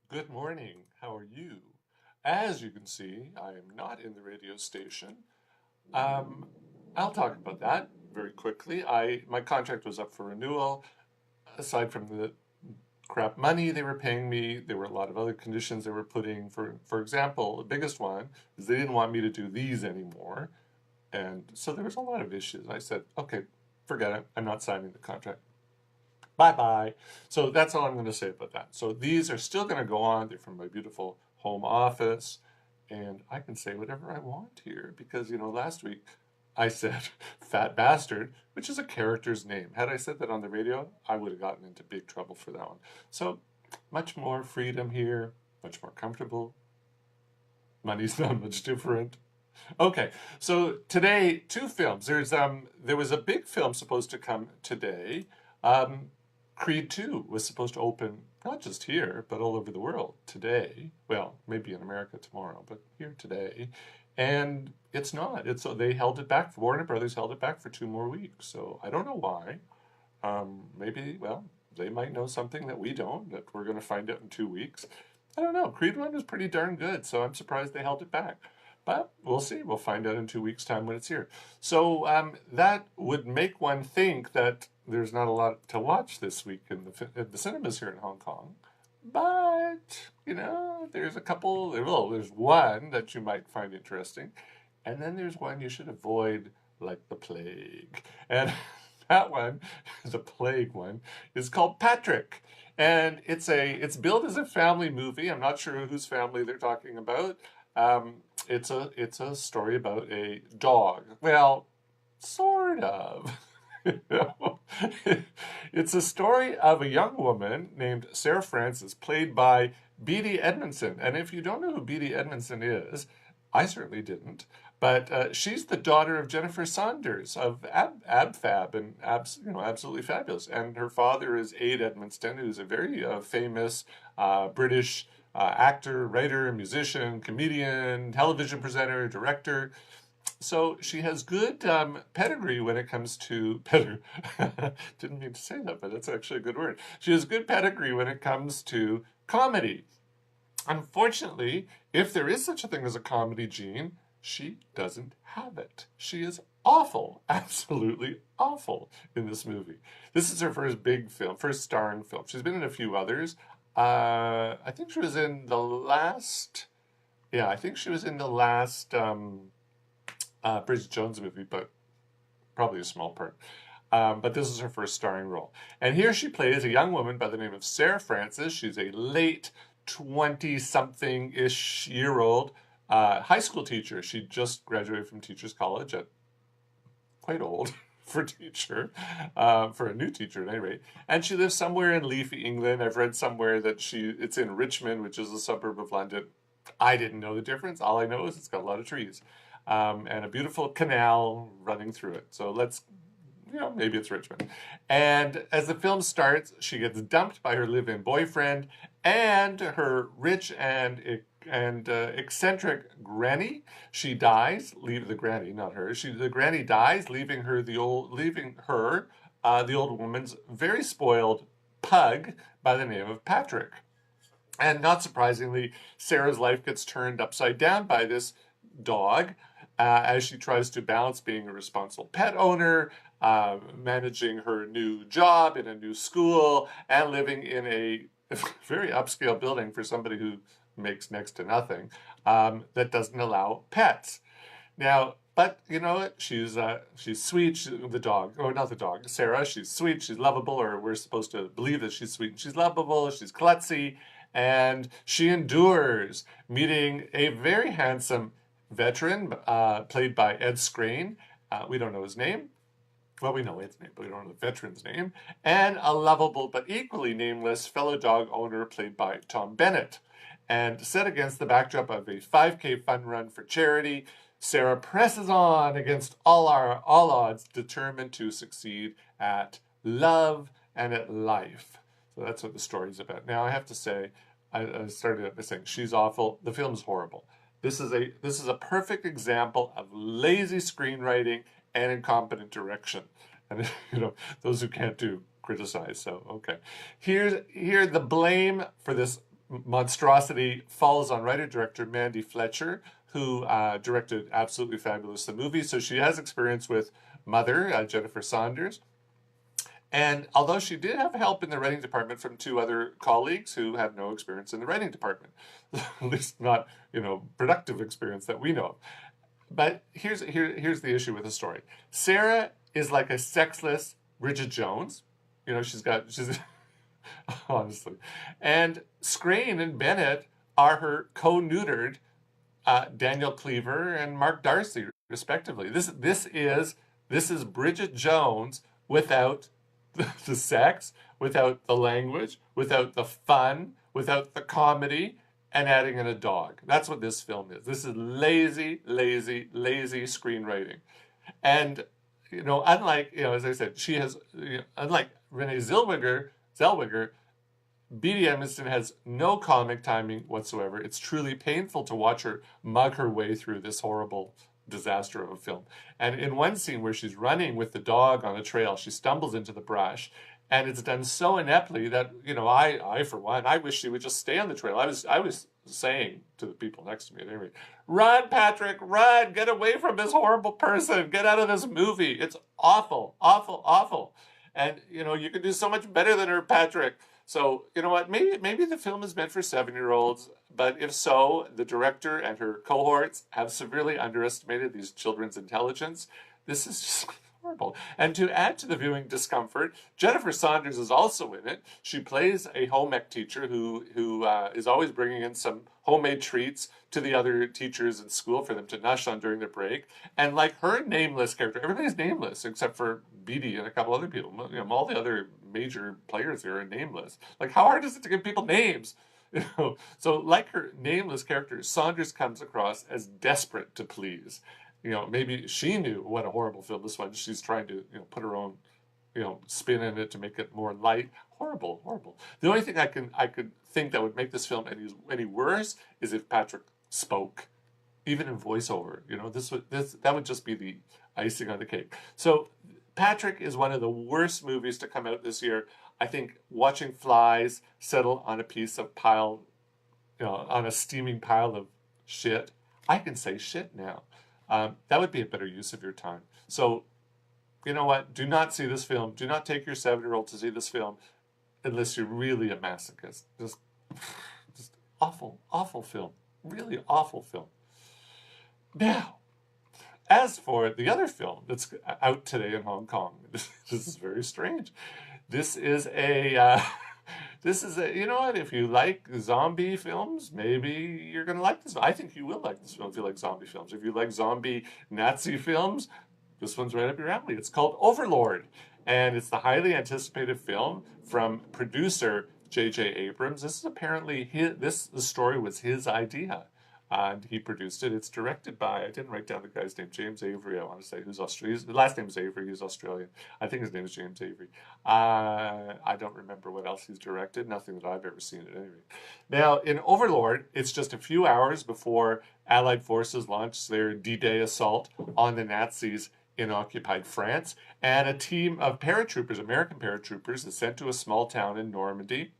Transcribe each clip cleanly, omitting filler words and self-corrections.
Good morning. How are you? As you can see, I am not in the radio station. Um, I'll talk about that very quickly. My contract was up for renewal. Aside from the crap money they were paying me, there were a lot of other conditions they were putting. For example, the biggest one is they didn't want me to do these anymore, and so there was a lot of issues. I said, okay, forget it. I'm not signing the contract. Bye bye. So that's all I'm going to say about that. So these are still going to go on. They're from my beautiful home office. And I can say whatever I want here because, last week I said fat bastard, which is a character's name. Had I said that on the radio, I would have gotten into big trouble for that one. So much more freedom here, much more comfortable. Money's not much different. Okay, so today, two films. There was a big film supposed to come today. Um, Creed 2 was supposed to open not just here, but all over the world today. Well, maybe in America tomorrow, but here today. And it's not. They held it back. Warner Brothers held it back for 2 more weeks. So I don't know why. Maybe, well, they might know something that we don't, that we're going to find out in 2 weeks. I don't know. Creed 1 was pretty darn good, so I'm surprised they held it back. But we'll see. We'll find out in 2 weeks' time when it's here. So that would make one think that there's not a lot to watch this week in the cinemas here in Hong Kong. But, there's a couple, well, there's one that you might find interesting. And then there's one you should avoid like the plague. And that one, the plague one, is called Patrick. And it's billed as a family movie. I'm not sure whose family they're talking about. It's a story about a dog. Well, sort of. You know? It's a story of a young woman named Sarah Francis, played by Beatty Edmondson. And if you don't know who Beatty Edmondson is, I certainly didn't. But she's the daughter of Jennifer Saunders of AbFab and Absolutely Fabulous. And her father is Ade Edmonston, who's a very famous British actor, writer, musician, comedian, television presenter, director. So she has good pedigree when it comes to pedigree. Didn't mean to say that, but it's actually a good word. She has good pedigree when it comes to comedy. Unfortunately, if there is such a thing as a comedy gene, she doesn't have it. She is awful, absolutely awful in this movie. This is her first big film, first starring film. She's been in a few others. I think she was in the last, yeah, I think she was in the last Bridget Jones movie, but probably a small part. But this is her first starring role. And here she plays a young woman by the name of Sarah Francis. She's a late 20-something-ish year old high school teacher. She just graduated from Teachers College at quite old for teacher, for a new teacher at any rate. And she lives somewhere in leafy England. I've read somewhere that it's in Richmond, which is a suburb of London. I didn't know the difference. All I know is it's got a lot of trees and a beautiful canal running through it. So maybe it's Richmond. And as the film starts, she gets dumped by her live-in boyfriend and her rich and eccentric granny. She dies. Leave the granny, not her. The granny dies, leaving her the old woman's very spoiled pug by the name of Patrick. And not surprisingly, Sarah's life gets turned upside down by this dog as she tries to balance being a responsible pet owner, managing her new job in a new school, and living in a very upscale building for somebody who makes next to nothing that doesn't allow pets. Now, but you know what? She's sweet. The dog, or not the dog, Sarah. She's sweet. She's lovable, or we're supposed to believe that she's sweet. She's lovable. She's klutzy, and she endures meeting a very handsome veteran played by Ed Skrein. We don't know his name. Well, we know Ed's name, but we don't know the veteran's name. And a lovable but equally nameless fellow dog owner played by Tom Bennett. And set against the backdrop of a 5K fun run for charity, Sarah presses on against all odds, determined to succeed at love and at life. So that's what the story's about. Now, I have to say, I started out by saying she's awful. The film's horrible. This is a perfect example of lazy screenwriting and incompetent direction. And those who can't do criticize. So okay, here the blame for this monstrosity falls on writer-director Mandy Fletcher, who directed absolutely fabulous the movie. So she has experience with Mother, Jennifer Saunders. And although she did have help in the writing department from two other colleagues who have no experience in the writing department, at least not, productive experience that we know of. But here's the issue with the story. Sarah is like a sexless Bridget Jones. She's honestly. And Scrane and Bennett are her co-neutered Daniel Cleaver and Mark Darcy, respectively. This is Bridget Jones without the sex, without the language, without the fun, without the comedy, and adding in a dog. That's what this film is. This is lazy, lazy, lazy screenwriting. And, unlike, as I said, she has, unlike Renee Zellweger, Beatty Edmonston has no comic timing whatsoever. It's truly painful to watch her mug her way through this horrible disaster of a film. And in one scene where she's running with the dog on a trail, she stumbles into the brush, and it's done so ineptly that, I for one, I wish she would just stay on the trail. I was saying to the people next to me, anyway, run, Patrick, run, get away from this horrible person, get out of this movie. It's awful, awful, awful. And, you can do so much better than her, Patrick. So, you know what, maybe the film is meant for 7-year-olds, but if so, the director and her cohorts have severely underestimated these children's intelligence. This is just horrible. And to add to the viewing discomfort, Jennifer Saunders is also in it. She plays a home ec teacher who is always bringing in some homemade treats to the other teachers in school for them to nush on during their break. And like her nameless character, everybody's nameless except for Beatty and a couple other people. All the other major players here are nameless. Like, how hard is it to give people names? So like her nameless character, Saunders comes across as desperate to please. Maybe she knew what a horrible film this was. She's trying to, put her own, spin in it to make it more light. Horrible, horrible. The only thing I could think that would make this film any worse is if Patrick spoke, even in voiceover. That would just be the icing on the cake. So Patrick is one of the worst movies to come out this year. I think watching flies settle on a piece of pile, on a steaming pile of shit. I can say shit now. That would be a better use of your time. So, you know what? Do not see this film. Do not take your 7-year-old to see this film unless you're really a masochist. Just awful, awful film. Really awful film. Now, as for the other film that's out today in Hong Kong, this is very strange. This is a, you know what, if you like zombie films, maybe you're going to like this. I think you will like this film if you like zombie films. If you like zombie Nazi films, this one's right up your alley. It's called Overlord, and it's the highly anticipated film from producer J.J. Abrams. This is apparently the story was his idea. And he produced it. It's directed by, I didn't write down the guy's name, James Avery, I want to say, who's Australian. His last name is Avery, he's Australian. I think his name is James Avery. I don't remember what else he's directed, nothing that I've ever seen at any rate. Now, in Overlord, it's just a few hours before Allied forces launch their D-Day assault on the Nazis in occupied France, and a team of paratroopers, American paratroopers, is sent to a small town in Normandy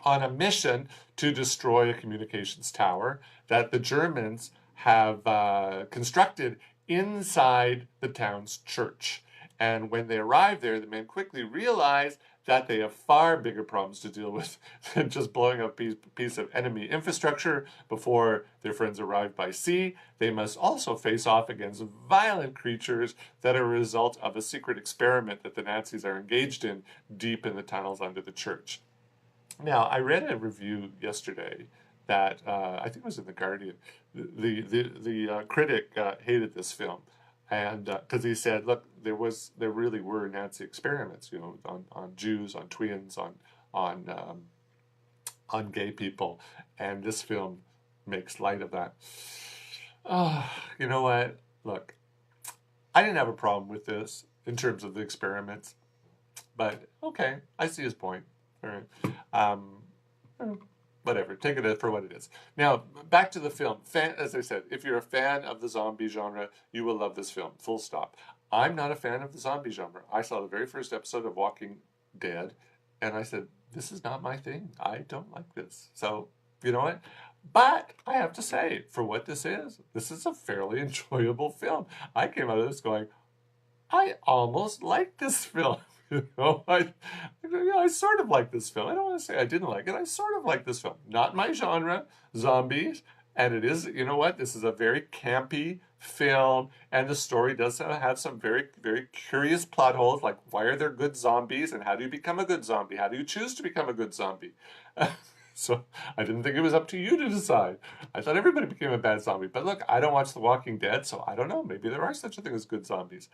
on a mission to destroy a communications tower that the Germans have constructed inside the town's church. And when they arrive there, the men quickly realize that they have far bigger problems to deal with than just blowing up a piece of enemy infrastructure before their friends arrive by sea. They must also face off against violent creatures that are a result of a secret experiment that the Nazis are engaged in deep in the tunnels under the church. Now, I read a review yesterday that I think it was in The Guardian. The critic hated this film, and because he said, look, there really were Nazi experiments, on Jews, on twins, on gay people, and this film makes light of that. You know what? Look, I didn't have a problem with this in terms of the experiments, but okay, I see his point. Whatever, take it for what it is. Now, back to the film. As I said, if you're a fan of the zombie genre, you will love this film, full stop. I'm not a fan of the zombie genre. I saw the very first episode of Walking Dead, and I said, this is not my thing. I don't like this. So, you know what? But I have to say, for what this is a fairly enjoyable film. I came out of this going, I almost like this film. I sort of like this film. I don't want to say I didn't like it. I sort of like this film. Not my genre, zombies. And it is, you know what? This is a very campy film. And the story does have some very, very curious plot holes. Like, why are there good zombies? And how do you become a good zombie? How do you choose to become a good zombie? So I didn't think it was up to you to decide. I thought everybody became a bad zombie. But look, I don't watch The Walking Dead, so I don't know. Maybe there are such a thing as good zombies.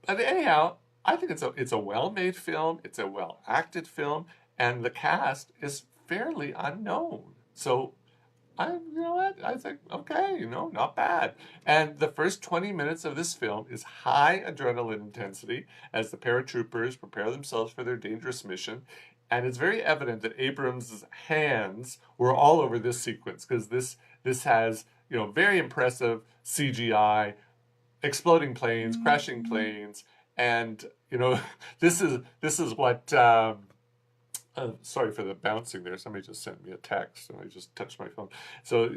But anyhow, I think it's a well-made film, it's a well-acted film, and the cast is fairly unknown. So you know what? I think, okay, not bad. And the first 20 minutes of this film is high adrenaline intensity as the paratroopers prepare themselves for their dangerous mission. And it's very evident that Abrams' hands were all over this sequence because this has, very impressive CGI, exploding planes, crashing planes, and this is what. Sorry for the bouncing there. Somebody just sent me a text, and I just touched my phone. So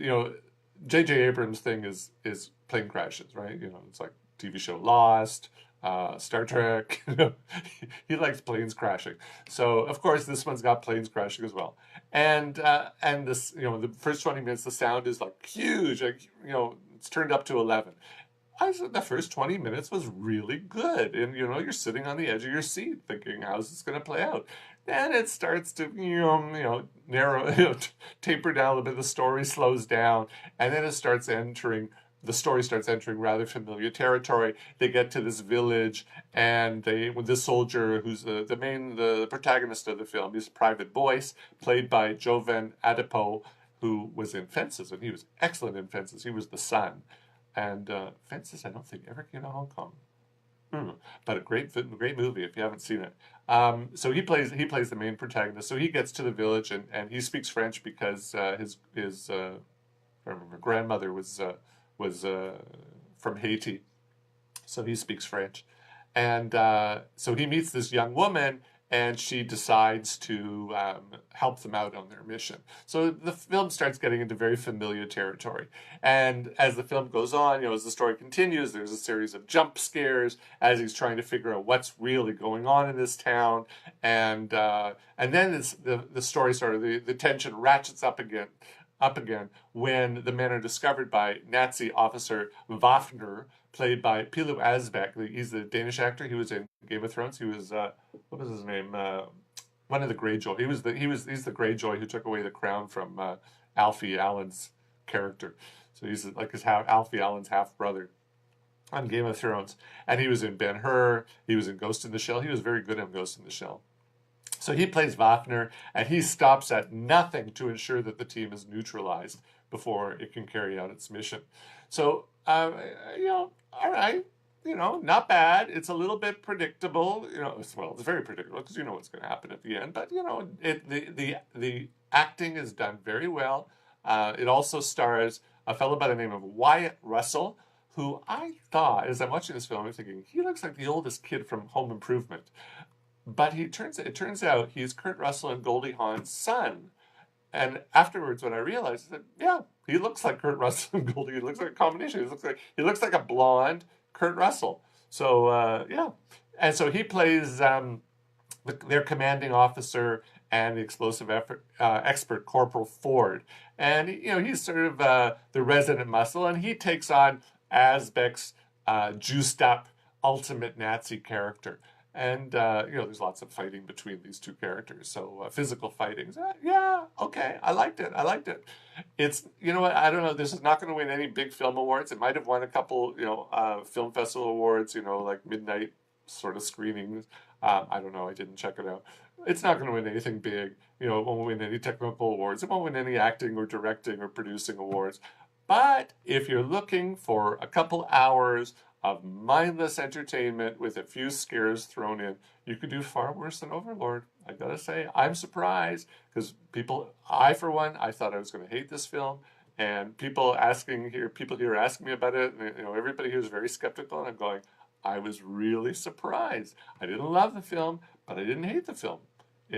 J.J. Abrams' thing is plane crashes, right? It's like TV show Lost, Star Trek. He likes planes crashing. So of course this one's got planes crashing as well. And this the first 20 minutes the sound is like huge, like it's turned up to 11. I said the first 20 minutes was really good. And, you're sitting on the edge of your seat thinking, how's this going to play out? Then it starts to, narrow, taper down a little bit. The story slows down. And then the story starts entering rather familiar territory. They get to this village, and with this soldier who's the protagonist of the film, he's Private Boyce, played by Jovan Adepo, who was in Fences, and he was excellent in Fences. He was the son. And Fences, I don't think ever came to Hong Kong. But a great movie if you haven't seen it. So he plays the main protagonist. So he gets to the village and he speaks French because his I remember grandmother was from Haiti, so he speaks French, and so he meets this young woman. And she decides to help them out on their mission. So the film starts getting into very familiar territory. And as the film goes on, as the story continues, there's a series of jump scares as he's trying to figure out what's really going on in this town. And then the story the tension ratchets up again when the men are discovered by Nazi officer Waffner, played by Pilu Asbæk. He's the Danish actor. He was in Game of Thrones. He was what was his name? One of the Greyjoy. He's the Greyjoy who took away the crown from Alfie Allen's character. So he's like Alfie Allen's half brother on Game of Thrones. And he was in Ben-Hur. He was in Ghost in the Shell. He was very good in Ghost in the Shell. So he plays Waffner, and he stops at nothing to ensure that the team is neutralized before it can carry out its mission. So, all right, not bad. It's a little bit predictable. It's very predictable because you know what's going to happen at the end. But the acting is done very well. It also stars a fellow by the name of Wyatt Russell, who I thought, as I'm watching this film, I'm thinking he looks like the oldest kid from Home Improvement. But it turns out he's Kurt Russell and Goldie Hawn's son. And afterwards, when I realized that, yeah, he looks like Kurt Russell and Goldie. He looks like a combination. He looks like a blonde Kurt Russell. So yeah, and so he plays their commanding officer and the explosive expert Corporal Ford. And he's sort of the resident muscle, and he takes on Asbæk's juiced up ultimate Nazi character. And, there's lots of fighting between these two characters. So physical fighting. Yeah, okay. I liked it. It's, what, I don't know. This is not going to win any big film awards. It might have won a couple, film festival awards, like midnight sort of screenings. I don't know. I didn't check it out. It's not going to win anything big. It won't win any technical awards. It won't win any acting or directing or producing awards. But if you're looking for a couple hours of mindless entertainment with a few scares thrown in, you could do far worse than Overlord. I gotta say, I'm surprised because I thought I was going to hate this film, and people here asking me about it, and, everybody here is very skeptical, and I'm going, I was really surprised. I didn't love the film, but I didn't hate the film.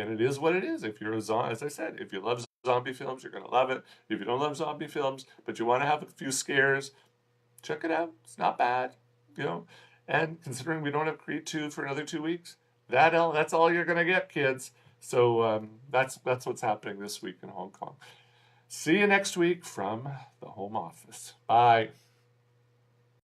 and it is what it is. If you're a zombie, as I said, if you love zombie films, you're gonna love it. If you don't love zombie films, but you want to have a few scares, check it out. It's not bad, you know. And considering we don't have Creed 2 for another 2 weeks, that's all you're gonna get, kids. So that's what's happening this week in Hong Kong. See you next week from the home office. Bye.